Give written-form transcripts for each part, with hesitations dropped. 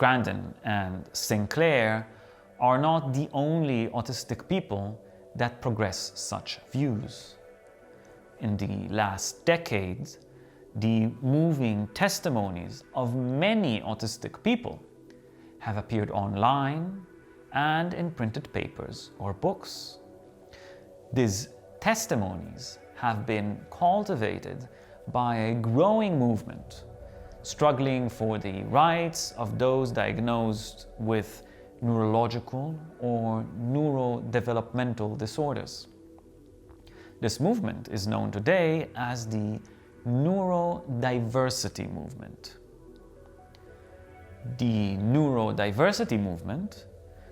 Grandin and Sinclair are not the only autistic people that progress such views. In the last decades, the moving testimonies of many autistic people have appeared online and in printed papers or books. These testimonies have been cultivated by a growing movement struggling for the rights of those diagnosed with neurological or neurodevelopmental disorders. This movement is known today as the neurodiversity movement. The neurodiversity movement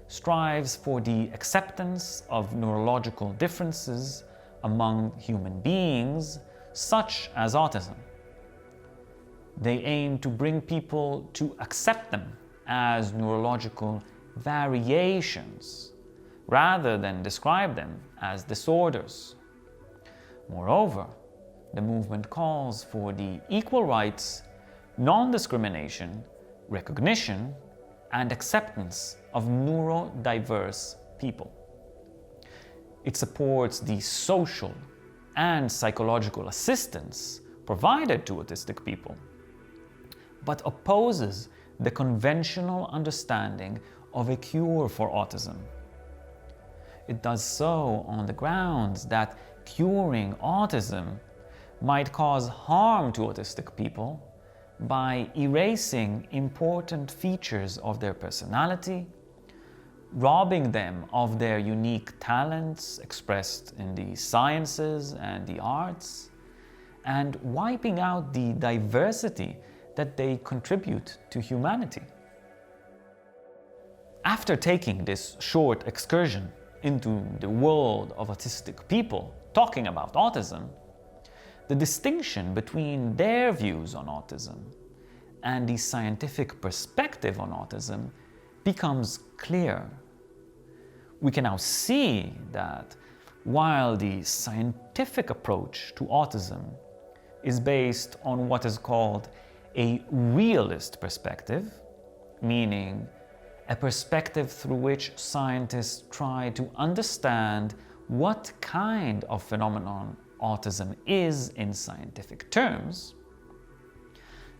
strives for the acceptance of neurological differences among human beings, such as autism. They aim to bring people to accept them as neurological variations rather than describe them as disorders. Moreover, the movement calls for the equal rights, non-discrimination, recognition, and acceptance of neurodiverse people. It supports the social and psychological assistance provided to autistic people, but opposes the conventional understanding of a cure for autism. It does so on the grounds that curing autism might cause harm to autistic people by erasing important features of their personality, robbing them of their unique talents expressed in the sciences and the arts, and wiping out the diversity that they contribute to humanity. After taking this short excursion into the world of autistic people talking about autism, the distinction between their views on autism and the scientific perspective on autism becomes clear. We can now see that while the scientific approach to autism is based on what is called a realist perspective, meaning a perspective through which scientists try to understand what kind of phenomenon autism is in scientific terms,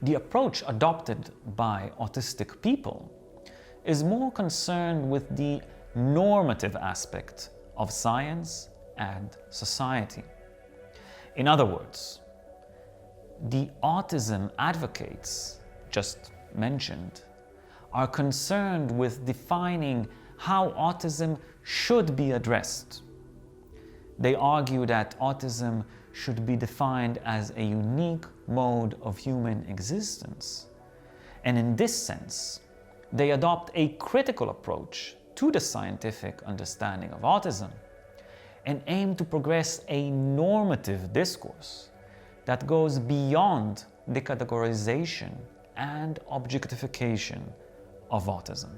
the approach adopted by autistic people is more concerned with the normative aspect of science and society. In other words, the autism advocates, just mentioned, are concerned with defining how autism should be addressed. They argue that autism should be defined as a unique mode of human existence. And in this sense, they adopt a critical approach to the scientific understanding of autism and aim to progress a normative discourse that goes beyond the categorization and objectification of autism.